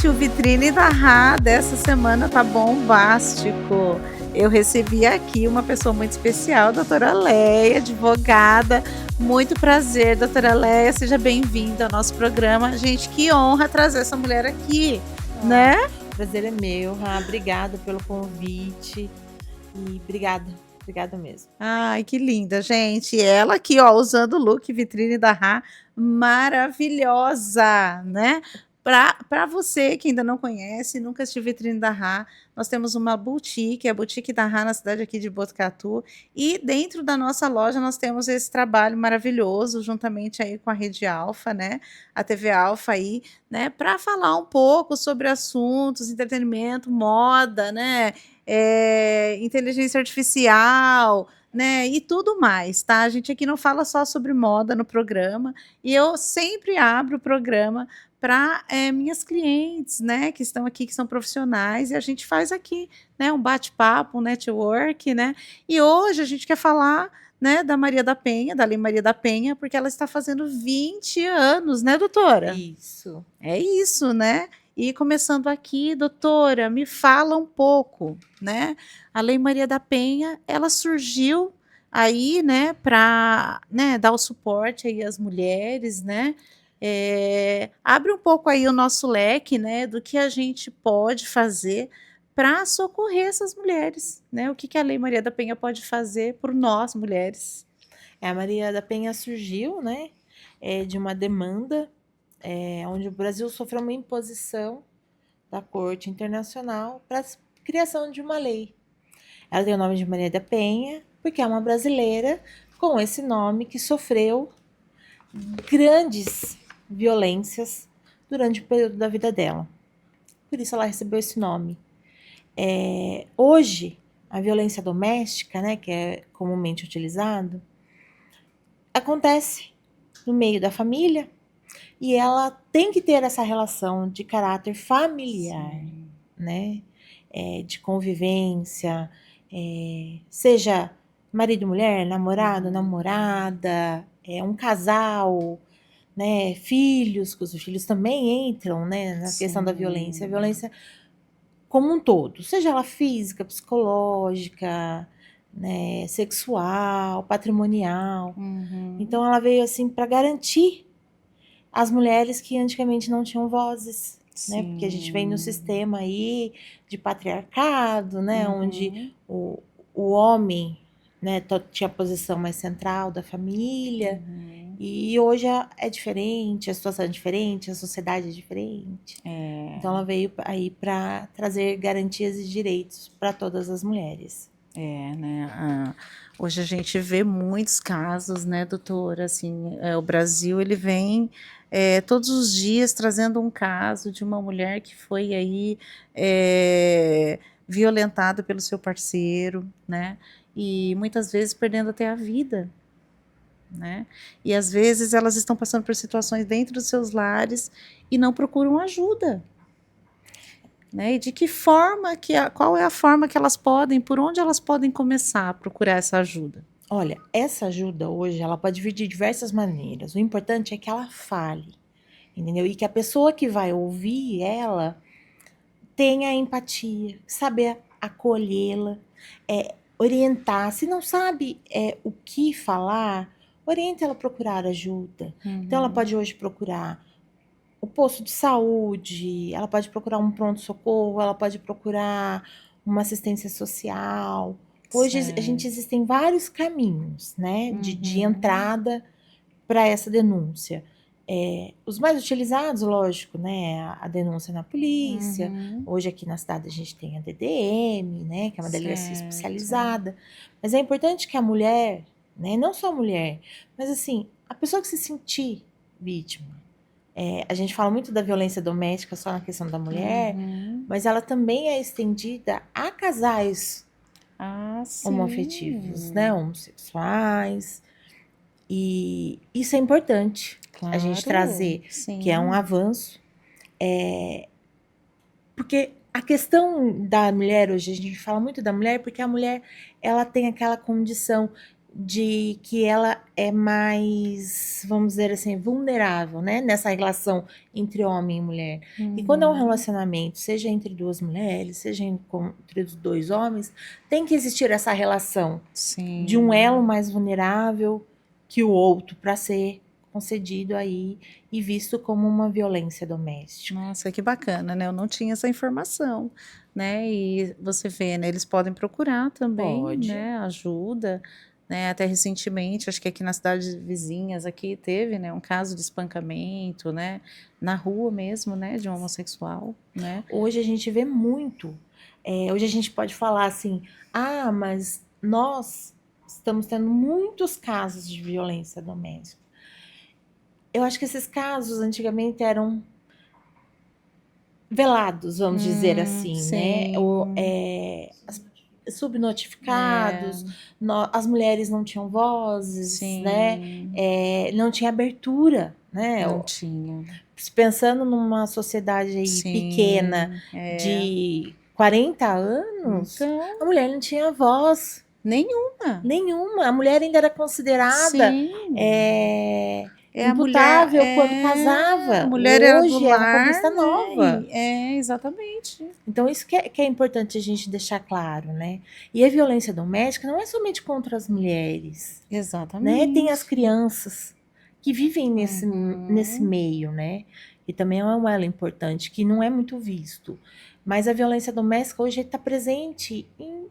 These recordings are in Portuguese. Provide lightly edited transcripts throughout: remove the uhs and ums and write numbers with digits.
Gente, o Vitrine da Rá dessa semana tá bombástico. Eu recebi aqui uma pessoa muito especial, a doutora Leia, advogada. Muito prazer, doutora Leia, seja bem-vinda ao nosso programa. Gente, que honra trazer essa mulher aqui, né? O prazer é meu, obrigada pelo convite e obrigada mesmo. Ai, que linda, gente. Ela aqui, ó, usando o look Vitrine da Rá, maravilhosa, né? Para você que ainda não conhece, nunca assistiu Vitrine da Rá, nós temos uma boutique, a Boutique da Rá, na cidade aqui de Botucatu, e dentro da nossa loja nós temos esse trabalho maravilhoso, juntamente aí com a Rede Alfa, né? A TV Alfa aí, né? Para falar um pouco sobre assuntos, entretenimento, moda, né? Inteligência artificial, né? E tudo mais, tá? A gente aqui não fala só sobre moda no programa, e eu sempre abro o programa para minhas clientes, né, que estão aqui, que são profissionais, e a gente faz aqui, né, um bate-papo, um network, né? E hoje a gente quer falar, né, da Maria da Penha, da Lei Maria da Penha, porque ela está fazendo 20 anos, né, doutora? Isso. É isso, né? E começando aqui, doutora, me fala um pouco, né? A Lei Maria da Penha, ela surgiu aí, né, para, né, dar o suporte aí às mulheres, né? Abre um pouco aí o nosso leque, né, do que a gente pode fazer para socorrer essas mulheres, né? O que a Lei Maria da Penha pode fazer por nós, mulheres? A Maria da Penha surgiu, né, de uma demanda onde o Brasil sofreu uma imposição da Corte Internacional para a criação de uma lei. Ela tem o nome de Maria da Penha porque é uma brasileira com esse nome que sofreu grandes violências durante o período da vida dela. Por isso ela recebeu esse nome. Hoje, a violência doméstica, né, que é comumente utilizado, acontece no meio da família e ela tem que ter essa relação de caráter familiar, né, de convivência, seja marido e mulher, namorado, namorada, um casal, né, filhos, que os filhos também entram, né, na questão da violência. A violência como um todo, seja ela física, psicológica, né, sexual, patrimonial. Então ela veio assim para garantir as mulheres que antigamente não tinham vozes, né? Porque a gente vem no sistema aí de patriarcado, né, onde o homem, né, tinha a posição mais central da família. E hoje é diferente, a situação é diferente, a sociedade é diferente. Então ela veio aí para trazer garantias e direitos para todas as mulheres. Né? Hoje a gente vê muitos casos, né, doutora? Assim, o Brasil ele vem todos os dias trazendo um caso de uma mulher que foi aí violentada pelo seu parceiro, né? E muitas vezes perdendo até a vida, né? E às vezes elas estão passando por situações dentro dos seus lares e não procuram ajuda. Né? E de que forma, qual é a forma que elas podem, por onde elas podem começar a procurar essa ajuda? Olha, essa ajuda hoje, ela pode vir de diversas maneiras. O importante é que ela fale, entendeu? E que a pessoa que vai ouvir ela tenha empatia, saber acolhê-la, orientar. Se não sabe o que falar, oriente ela a procurar ajuda. Então, ela pode hoje procurar o posto de saúde, ela pode procurar um pronto-socorro, ela pode procurar uma assistência social. Hoje existem vários caminhos, né, de entrada para essa denúncia. Os mais utilizados, lógico, né, a denúncia na polícia. Hoje aqui na cidade a gente tem a DDM, né, que é uma delegacia especializada. Mas é importante que a mulher, né, não só a mulher, mas assim, a pessoa que se sentir vítima. A gente fala muito da violência doméstica só na questão da mulher, mas ela também é estendida a casais homoafetivos, né, homossexuais. E isso é importante a gente trazer, que é um avanço. Porque a questão da mulher hoje, a gente fala muito da mulher porque a mulher ela tem aquela condição de que ela é mais, vamos dizer assim, vulnerável, né? Nessa relação entre homem e mulher. E quando é um relacionamento, seja entre duas mulheres, seja entre os dois homens, tem que existir essa relação Sim. de um elo mais vulnerável que o outro para ser concedido aí e visto como uma violência doméstica. Nossa, que bacana, né? Eu não tinha essa informação, né? E você vê, né? Eles podem procurar também, Pode. né? Ajuda, né? Até recentemente, acho que aqui nas cidades vizinhas aqui teve, né? Um caso de espancamento, né? Na rua mesmo, né? De um homossexual, né? Hoje a gente vê muito. Hoje a gente pode falar assim, mas nós estamos tendo muitos casos de violência doméstica. Eu acho que esses casos antigamente eram velados, vamos dizer assim, né? Subnotificados, as mulheres não tinham vozes, né? Não tinha abertura, né? Não tinha. Pensando numa sociedade aí Sim, pequena de 40 anos, Então, a mulher não tinha voz nenhuma. nenhuma. A mulher ainda era considerada Sim. A imputável mulher, quando casava. a mulher era do Hoje é uma lar, conquista né? nova. Exatamente. Então, isso que é importante a gente deixar claro, né? E a violência doméstica não é somente contra as mulheres, né? Exatamente. Tem as crianças que vivem nesse meio, né? E também é um elo importante, que não é muito visto. Mas a violência doméstica hoje está presente em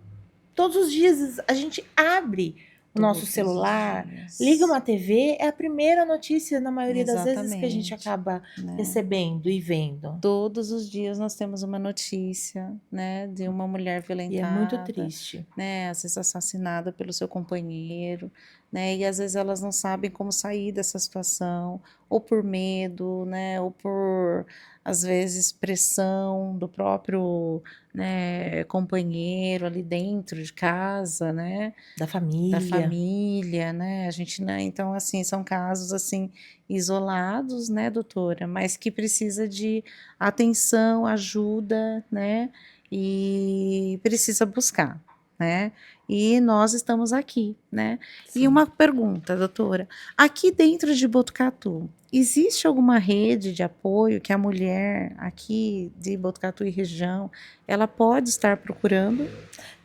todos os dias. A gente abre o nosso celular, liga uma TV, é a primeira notícia, na maioria das vezes, que a gente acaba recebendo e vendo. Todos os dias nós temos uma notícia, né, de uma mulher violentada. E é muito triste. Né, às vezes assassinada pelo seu companheiro, né, e às vezes elas não sabem como sair dessa situação, ou por medo, né, ou por, às vezes, pressão do próprio, né, companheiro ali dentro de casa, né, da família, né, a gente, né, então, assim, são casos, assim, isolados, né, doutora, mas que precisa de atenção, ajuda, né, e precisa buscar, né, e nós estamos aqui, né. Sim. E uma pergunta, doutora, aqui dentro de Botucatu, existe alguma rede de apoio que a mulher aqui de Botucatu e região, ela pode estar procurando?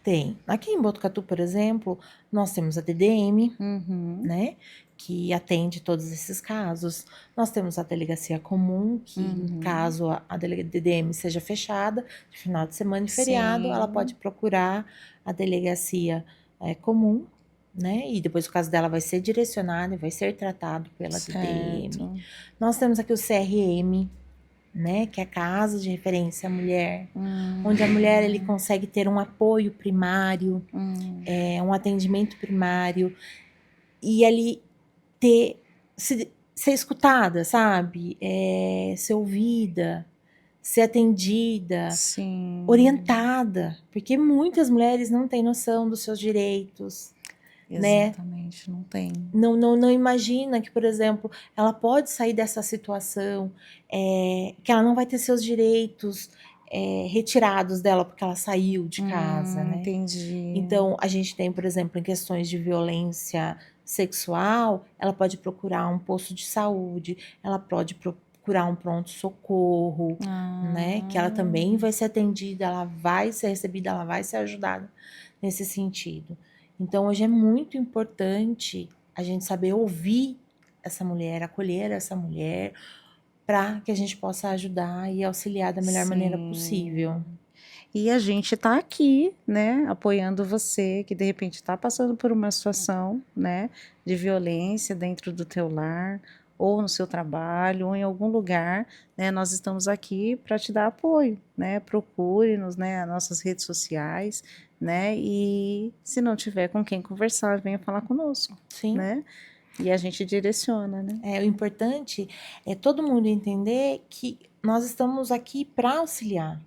Tem. Aqui em Botucatu, por exemplo, nós temos a DDM, né, que atende todos esses casos. Nós temos a delegacia comum, que caso a DDM seja fechada, de final de semana e feriado, ela pode procurar a delegacia comum, né, e depois o caso dela vai ser direcionado e vai ser tratado pela DDM. Nós temos aqui o CRM, né, que é a Casa de Referência à Mulher, onde a mulher ele consegue ter um apoio primário, um atendimento primário, e ali ser escutada, sabe? Ser ouvida, ser atendida, orientada, porque muitas mulheres não têm noção dos seus direitos. Exatamente, né? Não tem. Não imagina que, por exemplo, ela pode sair dessa situação, que ela não vai ter seus direitos retirados dela porque ela saiu de casa, né? Entendi. Então, a gente tem, por exemplo, em questões de violência sexual, ela pode procurar um posto de saúde, ela pode procurar um pronto-socorro, né? Que ela também vai ser atendida, ela vai ser recebida, ela vai ser ajudada nesse sentido. Então, hoje é muito importante a gente saber ouvir essa mulher, acolher essa mulher, para que a gente possa ajudar e auxiliar da melhor maneira possível. E a gente está aqui, né, apoiando você que de repente está passando por uma situação, né, de violência dentro do teu lar, ou no seu trabalho, ou em algum lugar, né, nós estamos aqui para te dar apoio, né, procure-nos, né, nas nossas redes sociais, né, e se não tiver com quem conversar, venha falar conosco, né, e a gente direciona, né. O importante é todo mundo entender que nós estamos aqui para auxiliar,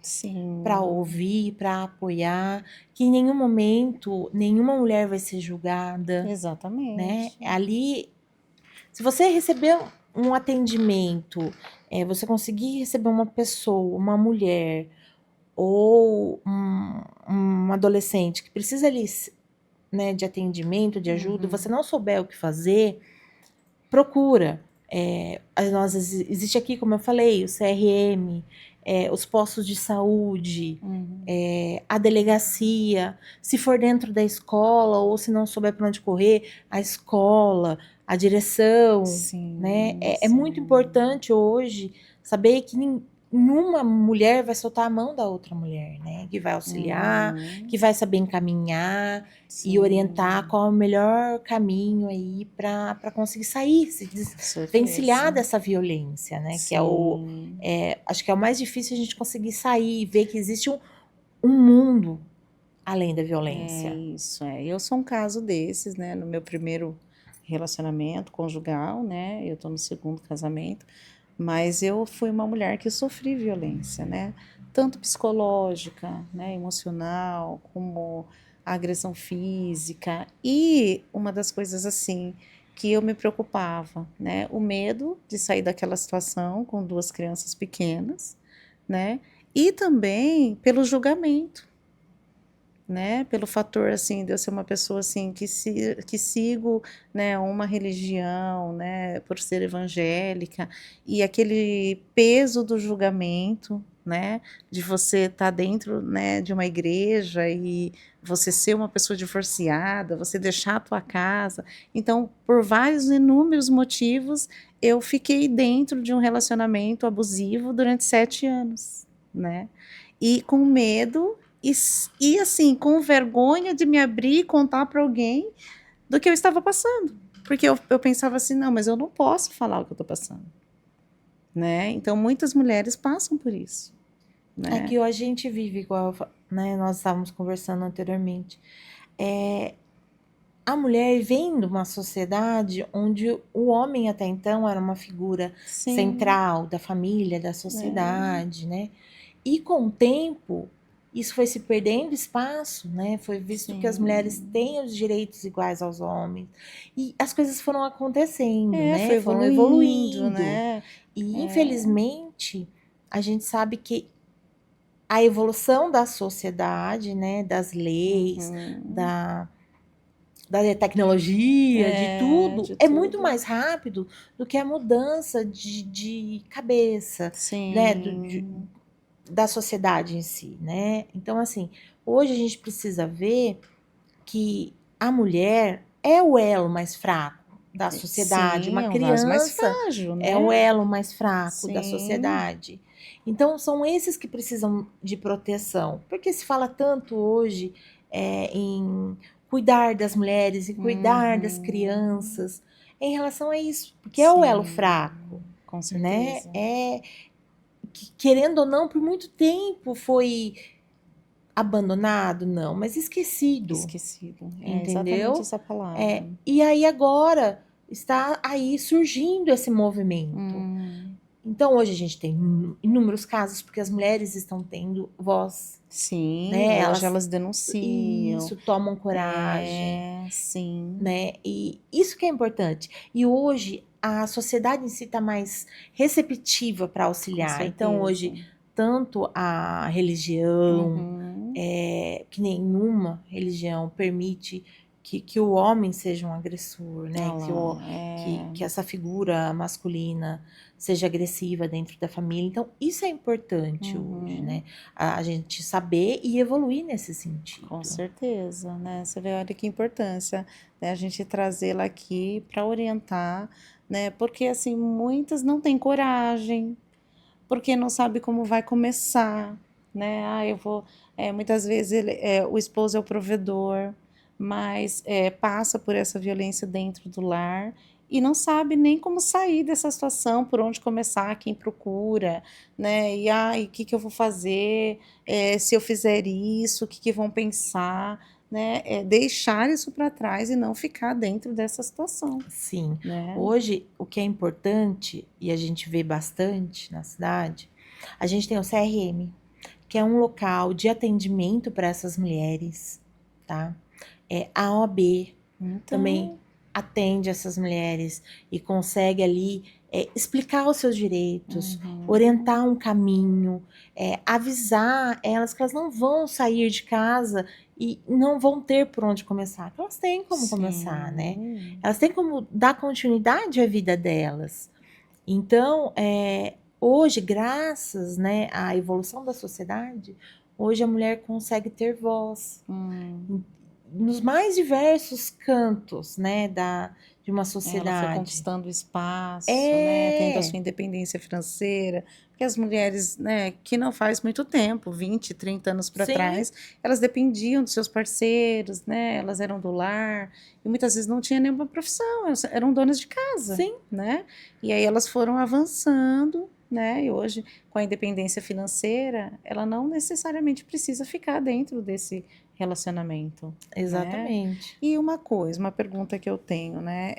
para ouvir, para apoiar, que em nenhum momento nenhuma mulher vai ser julgada. Exatamente. Né? Ali, se você receber um atendimento, você conseguir receber uma pessoa, uma mulher ou um adolescente que precisa ali né, de atendimento, de ajuda, você não souber o que fazer, procura. Existe aqui, como eu falei, o CRM, os postos de saúde, a delegacia, se for dentro da escola ou se não souber para onde correr, a escola, a direção, Sim, né? É sim. muito importante hoje saber que nenhuma mulher vai soltar a mão da outra mulher, né? Que vai auxiliar, que vai saber encaminhar e orientar qual é o melhor caminho aí para conseguir sair, se desvencilhar dessa violência, né? Que acho que é o mais difícil a gente conseguir sair e ver que existe um mundo além da violência. Isso. Eu sou um caso desses, né? No meu primeiro relacionamento conjugal, né? Eu tô no segundo casamento, mas eu fui uma mulher que sofri violência, né? Tanto psicológica, né? Emocional, como agressão física. E uma das coisas assim que eu me preocupava, né? O medo de sair daquela situação com 2 crianças pequenas, né? E também pelo julgamento, né, pelo fator, assim, de eu ser uma pessoa, assim, que sigo, né, uma religião, né, por ser evangélica, e aquele peso do julgamento, né, de você estar dentro, né, de uma igreja e você ser uma pessoa divorciada, você deixar a tua casa. Então, por vários inúmeros motivos, eu fiquei dentro de um relacionamento abusivo durante 7 anos, né, e com medo e assim, com vergonha de me abrir e contar para alguém do que eu estava passando. Porque eu pensava assim, não, mas eu não posso falar o que eu estou passando. Né? Então, muitas mulheres passam por isso. Né? É que a gente vive igual, né, nós estávamos conversando anteriormente. A mulher vem de uma sociedade onde o homem até então era uma figura central da família, da sociedade, né? E com o tempo, isso foi se perdendo espaço, né? Foi visto que as mulheres têm os direitos iguais aos homens. E as coisas foram acontecendo, né? Foram evoluindo. Né? E, infelizmente, a gente sabe que a evolução da sociedade, né? Das leis, da tecnologia, de tudo, é muito mais rápido do que a mudança de cabeça, né? Da sociedade em si, né? Então, assim, hoje a gente precisa ver que a mulher é o elo mais fraco da sociedade. Uma é um vaso mais criança frágil, né? é o elo mais fraco da sociedade. Então, são esses que precisam de proteção. Porque se fala tanto hoje em cuidar das mulheres, em cuidar das crianças, em relação a isso. Porque é o elo fraco. Com certeza. Né? Querendo ou não, por muito tempo foi abandonado, não, mas esquecido. Esquecido. Entendeu? Exatamente essa palavra. E aí agora está aí surgindo esse movimento. Então hoje a gente tem inúmeros casos porque as mulheres estão tendo voz. Sim, né? hoje elas denunciam. Isso, tomam coragem. Sim. Né? E isso que é importante. E hoje a sociedade em si está mais receptiva para auxiliar. Então hoje tanto a religião, que nenhuma religião permite que o homem seja um agressor, né? Que essa figura masculina seja agressiva dentro da família. Então, isso é importante hoje, né? A gente saber e evoluir nesse sentido. Com certeza, né? Você vê, olha que importância, né? A gente trazê-la aqui para orientar, né? Porque, assim, muitas não têm coragem, porque não sabe como vai começar, né? Eu vou... muitas vezes o esposo é o provedor, mas passa por essa violência dentro do lar e não sabe nem como sair dessa situação, por onde começar, quem procura, né? E o que eu vou fazer se eu fizer isso, o que vão pensar, né? Deixar isso para trás e não ficar dentro dessa situação. Sim. Né? Hoje, o que é importante, e a gente vê bastante na cidade, a gente tem o CRM, que é um local de atendimento para essas mulheres, tá? A OAB também atende essas mulheres e consegue ali explicar os seus direitos, Uhum. orientar um caminho, avisar elas que elas não vão sair de casa e não vão ter por onde começar. Que elas têm como começar, né? Sim. Elas têm como dar continuidade à vida delas. Então, hoje, graças, né, à evolução da sociedade, hoje a mulher consegue ter voz nos mais diversos cantos, né, de uma Ela foi sociedade. conquistando espaço, né, tendo a sua independência financeira, porque as mulheres, né, que não faz muito tempo, 20, 30 anos para Sim. trás, elas dependiam dos seus parceiros, né, elas eram do lar, e muitas vezes não tinha nenhuma profissão, elas eram donas de casa, Sim. né, e aí elas foram avançando, né, e hoje, com a independência financeira, ela não necessariamente precisa ficar dentro desse relacionamento, né? Exatamente. E uma coisa, uma pergunta que eu tenho, né,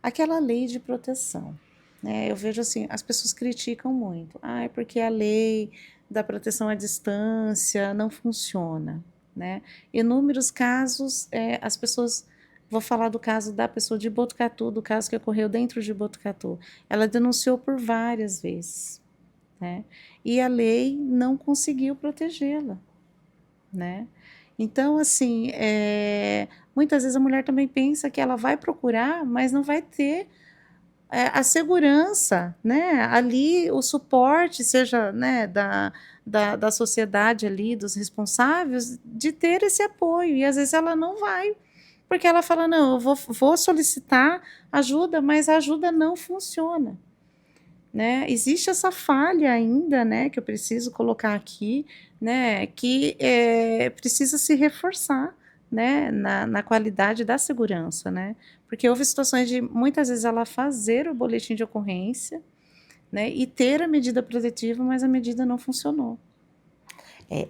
aquela lei de proteção, né, eu vejo assim, as pessoas criticam muito, é porque a lei da proteção à distância não funciona, né, inúmeros casos, as pessoas, vou falar do caso da pessoa de Botucatu, do caso que ocorreu dentro de Botucatu, ela denunciou por várias vezes, né, e a lei não conseguiu protegê-la, né? Então, assim, muitas vezes a mulher também pensa que ela vai procurar, mas não vai ter a segurança, né? Ali, o suporte, seja, né, da sociedade ali, dos responsáveis, de ter esse apoio. E às vezes ela não vai, porque ela fala, não, eu vou solicitar ajuda, mas a ajuda não funciona. Né? Existe essa falha ainda, né, que eu preciso colocar aqui, né, que precisa se reforçar, né, na qualidade da segurança, né, porque houve situações de muitas vezes ela fazer o boletim de ocorrência, né, e ter a medida protetiva, mas a medida não funcionou.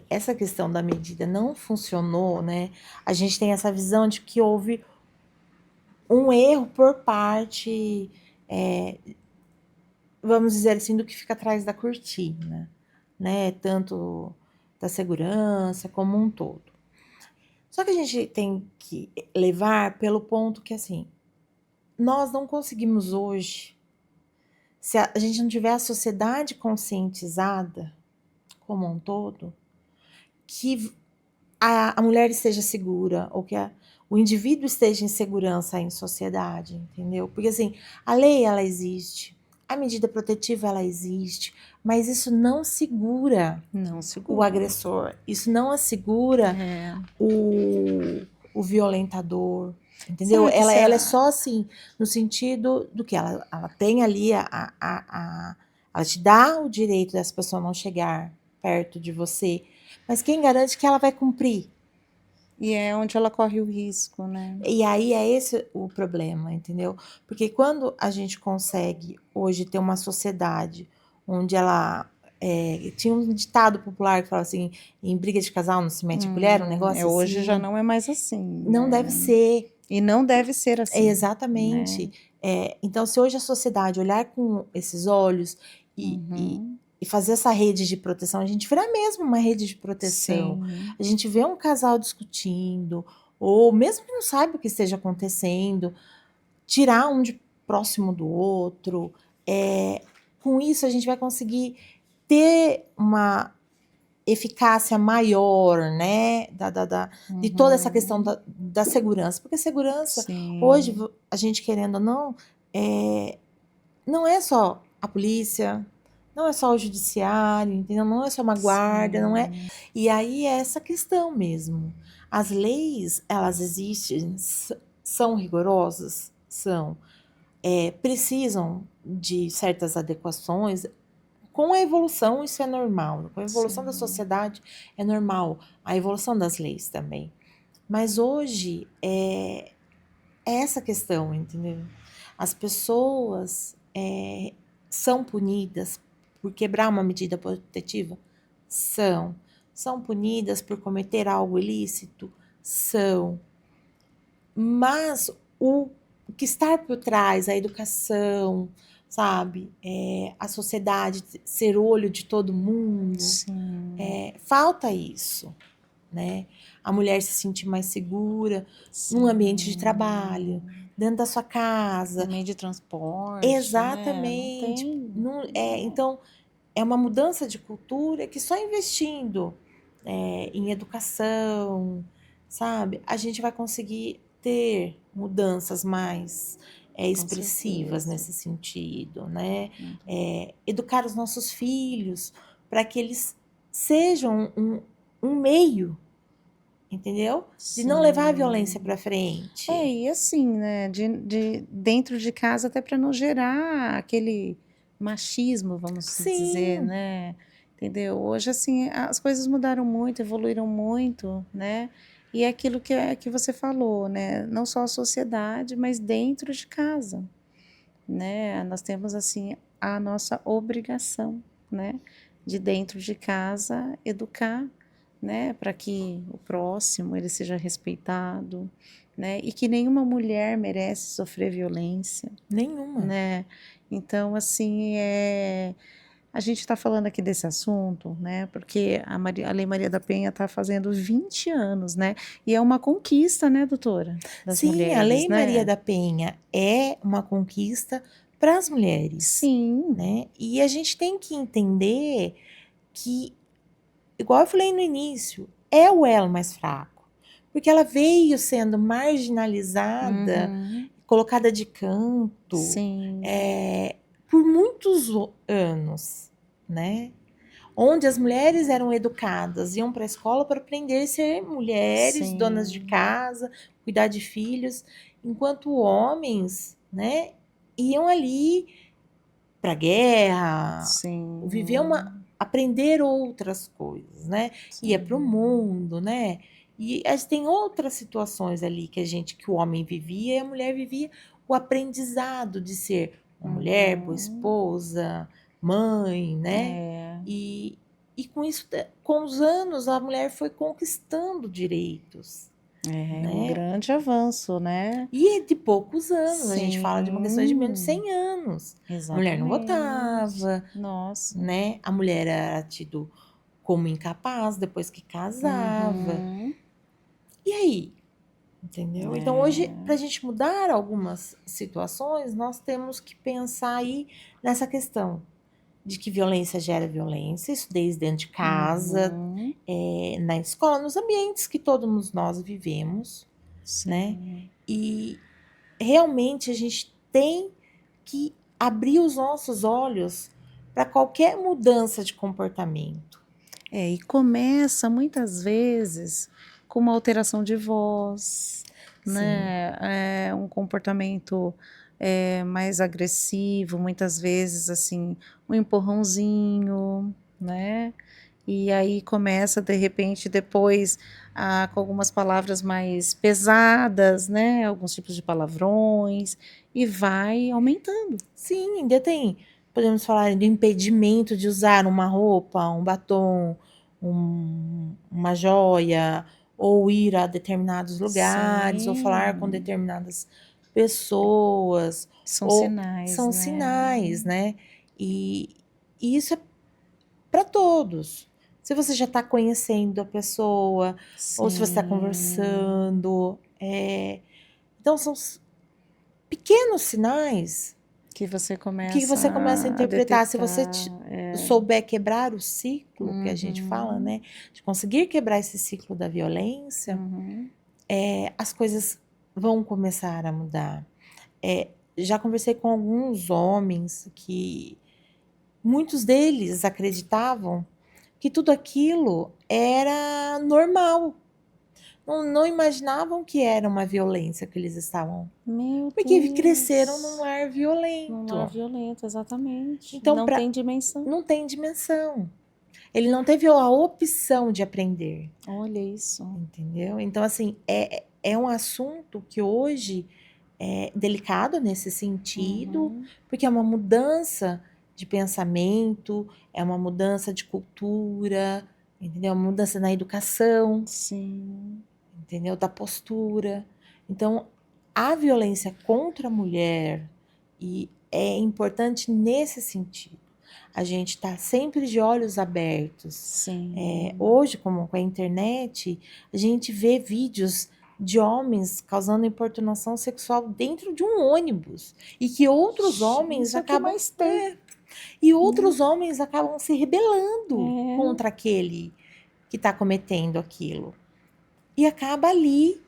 Essa questão da medida não funcionou, né? A gente tem essa visão de que houve um erro por parte, vamos dizer assim, do que fica atrás da cortina, né? Tanto da segurança como um todo. Só que a gente tem que levar pelo ponto que, assim, nós não conseguimos hoje, se a gente não tiver a sociedade conscientizada como um todo, que a mulher esteja segura, ou que o indivíduo esteja em segurança em sociedade, entendeu? Porque, assim, a lei, ela existe, a medida protetiva, ela existe, mas isso não segura Não o segura. agressor, isso não assegura o violentador, entendeu? Será que Ela é só assim, no sentido do que ela tem ali ela te dá o direito dessa pessoa não chegar perto de você, mas quem garante que ela vai cumprir? E é onde ela corre o risco, né? E aí é esse o problema, entendeu? Porque quando a gente consegue hoje ter uma sociedade onde ela tinha um ditado popular que fala assim, em briga de casal não se mete a colher, um negócio assim. Hoje já não é mais assim. Não né? deve ser. E não deve ser assim. Exatamente. Né? Então, se hoje a sociedade olhar com esses olhos e fazer essa rede de proteção, a gente vira mesmo uma rede de proteção. Sim. A gente vê um casal discutindo, ou mesmo que não saiba o que esteja acontecendo, tirar um de próximo do outro. Com isso, a gente vai conseguir ter uma eficácia maior, né, de toda essa questão da segurança. Porque segurança, Sim. hoje, a gente querendo ou não, não é só a polícia, não é só o judiciário, entendeu? Não é só uma guarda, não é... E aí é essa questão mesmo. As leis, elas existem, são rigorosas? São. Precisam de certas adequações. Com a evolução, isso é normal. Com a evolução da sociedade, é normal. A evolução das leis também. Mas hoje, é essa questão, entendeu? As pessoas são punidas por quebrar uma medida protetiva? São. São punidas por cometer algo ilícito? São. Mas o que está por trás, a educação, sabe? A sociedade ser olho de todo mundo. Falta isso, né? A mulher se sentir mais segura num ambiente de trabalho, dentro da sua casa. Meio de transporte, né? Não Exatamente. tem. Então, é uma mudança de cultura que só investindo em educação, sabe, a gente vai conseguir ter mudanças mais Com expressivas certeza. nesse sentido, né? Uhum. Educar os nossos filhos para que eles sejam um meio, entendeu? De não levar a violência Sim. para frente. E assim, né? Dentro de casa, até para não gerar aquele machismo, vamos se dizer, Sim, né? Entendeu? Hoje, assim, as coisas mudaram muito, evoluíram muito, né? E é aquilo que você falou, né? Não só a sociedade, mas dentro de casa, né? Nós temos, assim, a nossa obrigação, né? De dentro de casa educar, né? Para que o próximo ele seja respeitado, né? E que nenhuma mulher merece sofrer violência, nenhuma. né? Então, assim, a gente está falando aqui desse assunto, né? Porque a Lei Maria da Penha está fazendo 20 anos, né? E é uma conquista, né, doutora? Das Sim, a mulheres, Lei Maria né? da Penha é uma conquista para as mulheres, Sim. né? E a gente tem que entender que, igual eu falei no início, é o elo mais fraco, porque ela veio sendo marginalizada, Uhum. colocada de canto, Sim. por muitos anos, né? Onde as mulheres eram educadas, iam para a escola para aprender a ser mulheres, donas de Sim. casa, cuidar de filhos, enquanto homens, né, iam ali para guerra, viver Sim. aprender outras coisas, né? Ia para o Sim. mundo, né? E tem outras situações ali que o homem vivia e a mulher vivia o aprendizado de ser uma mulher, boa Uhum. esposa, mãe, né? É. E, e com isso, com os anos, a mulher foi conquistando direitos, É um né? grande avanço, né? E de poucos anos, a gente fala de uma questão de menos de Sim, 100 anos. A mulher não exatamente. votava, Nossa. né? A mulher era tido como incapaz depois que casava. Uhum. E aí? Entendeu? Então, hoje, para a É. gente mudar algumas situações, nós temos que pensar aí nessa questão de que violência gera violência, isso desde dentro de casa, Uhum. na escola, nos ambientes que todos nós vivemos, né? Sim. E realmente a gente tem que abrir os nossos olhos para qualquer mudança de comportamento. E começa muitas vezes com uma alteração de voz, Sim, né? Um comportamento mais agressivo, muitas vezes assim, um empurrãozinho, né? E aí começa de repente depois com algumas palavras mais pesadas, né? Alguns tipos de palavrões e vai aumentando. sim, ainda tem, podemos falar do impedimento de usar uma roupa, um batom, uma joia, ou ir a determinados lugares, ou falar com Sim, determinadas pessoas, são ou sinais, são né? sinais, né? E isso é para todos. Se você já está conhecendo a pessoa, ou se você está Sim, conversando, então são pequenos sinais que você que começa você começa a a interpretar. Se você detectar. souber quebrar o ciclo que a gente fala, Uhum, né, de conseguir quebrar esse ciclo da violência, uhum, as coisas vão começar a mudar. Já conversei com alguns homens que muitos deles acreditavam que tudo aquilo era normal. Não imaginavam que era uma violência que eles estavam. Meu Porque cresceram num Deus, lar num lar violento. violento, exatamente. Então, Não tem dimensão. não tem dimensão. Ele não teve a opção de aprender, Olha isso. entendeu? Então, assim, é um assunto que hoje é delicado nesse sentido, Uhum, porque é uma mudança de pensamento, é uma mudança de cultura, entendeu? Uma mudança na educação, sim, entendeu? Da postura. Então, a violência contra a mulher e é importante nesse sentido. A gente está sempre de olhos abertos. sim. Hoje, como com a internet, a gente vê vídeos de homens causando importunação sexual dentro de um ônibus. E que outros homens Isso é o que acabam. mais tem. E outros homens acabam se rebelando É. contra aquele que está cometendo aquilo. E acaba ali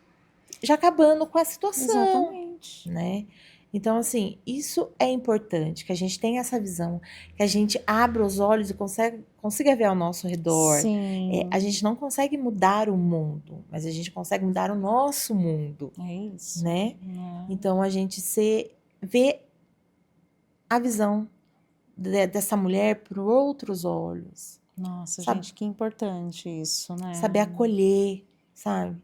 já acabando com a situação, Exatamente. né? Então, assim, isso é importante, que a gente tenha essa visão, que a gente abra os olhos e consiga ver ao nosso redor. Sim. A gente não consegue mudar o mundo, mas a gente consegue mudar o nosso mundo, É isso. né? É. Então, a gente vê a visão dessa mulher por outros olhos. Nossa, Sabe? gente, que importante isso, né? Saber acolher, sabe?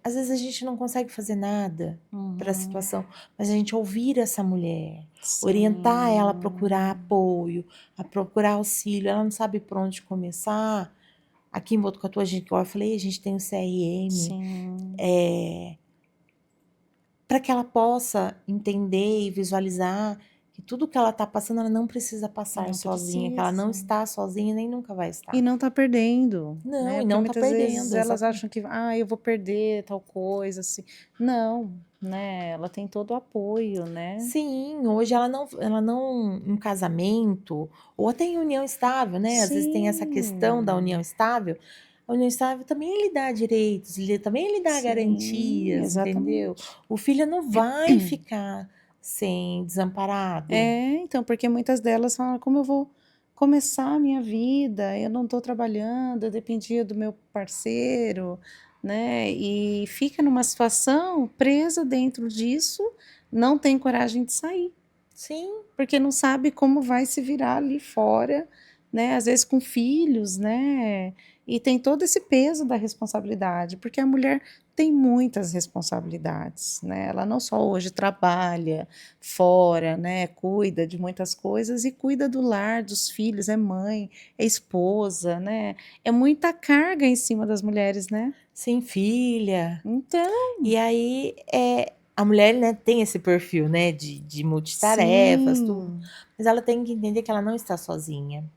Às vezes a gente não consegue fazer nada para a situação, mas a gente ouvir essa mulher, Sim. orientar ela a procurar apoio, a procurar auxílio. Ela não sabe por onde começar. Aqui em Botucatu, igual eu falei, a gente tem o CRM. Sim. Para que ela possa entender e visualizar que tudo que ela está passando, ela não precisa passar Não sozinha, que ela não está sozinha nem nunca vai estar. E não tá perdendo. Não, né? e Porque não tá muitas vezes perdendo, elas exatamente. acham que, eu vou perder tal coisa, assim. Não, né? Ela tem todo o apoio, né? Sim, hoje ela não, um casamento, ou até em união estável, né? Às vezes tem essa questão da união estável. A união estável também lhe dá direitos, também lhe dá Sim, garantias, entendeu? exatamente. O filho não vai ficar desamparado. Então, porque muitas delas falam, como eu vou começar a minha vida? Eu não estou trabalhando, eu dependia do meu parceiro, né? E fica numa situação presa dentro disso, não tem coragem de sair. Sim. Porque não sabe como vai se virar ali fora, né? Às vezes com filhos, né? E tem todo esse peso da responsabilidade, porque a mulher tem muitas responsabilidades, né? Ela não só hoje trabalha fora, né? Cuida de muitas coisas e cuida do lar, dos filhos, é mãe, é esposa, né? É muita carga em cima das mulheres, né? Sim, filha. Então. E aí, a mulher, né, tem esse perfil, né, de multitarefas, tudo. Mas ela tem que entender que ela não está sozinha.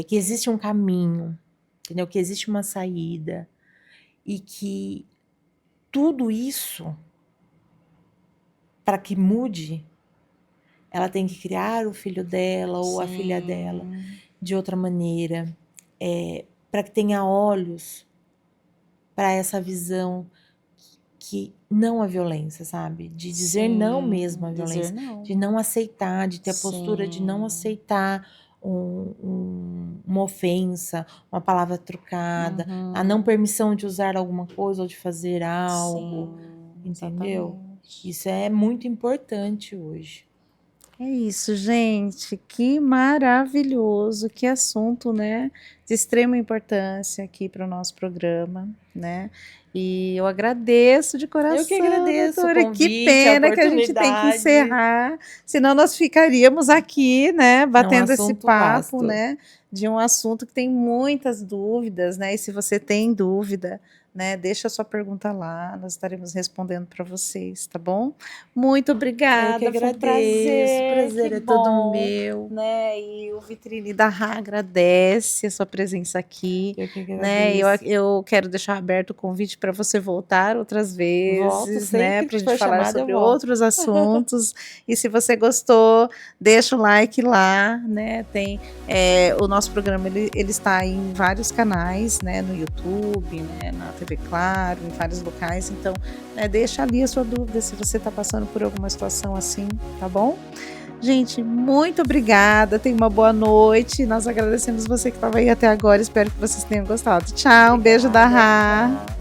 Que existe um caminho, entendeu? Que existe uma saída. E que tudo isso, para que mude, ela tem que criar o filho dela ou a filha dela de outra maneira. Para que tenha olhos para essa visão que não a violência, sabe? De dizer não mesmo à violência. Não. De não aceitar, de ter a postura de não aceitar uma ofensa, uma palavra trucada, a não permissão de usar alguma coisa ou de fazer algo. Entendeu? Exatamente. Isso é muito importante hoje. É isso, gente. Que maravilhoso, que assunto, né? De extrema importância aqui para o nosso programa, né? E eu agradeço de coração. Eu que agradeço doutora. o convite, Que pena que a gente tem que encerrar, senão nós ficaríamos aqui, né? Batendo esse papo, vasto, né? De um assunto que tem muitas dúvidas, né? E se você tem dúvida, né? Deixa a sua pergunta lá, nós estaremos respondendo para vocês, tá bom? Muito obrigada, eu que agradeço, foi um prazer é todo meu. Né? E o Vitrine da Rá agradece a sua presença aqui. Eu que agradeço. Né? Eu quero deixar aberto o convite para você voltar outras vezes, volto, né? Para a gente falar chamada, sobre outros assuntos. E se você gostou, deixa o like lá, né? Tem o nosso programa, ele está em vários canais, né? No YouTube, né? Na TV Claro, em vários locais. Então, né, deixa ali a sua dúvida se você está passando por alguma situação assim, tá bom? Gente, muito obrigada. Tenha uma boa noite. Nós agradecemos você que estava aí até agora. Espero que vocês tenham gostado. Tchau, um beijo da Rá.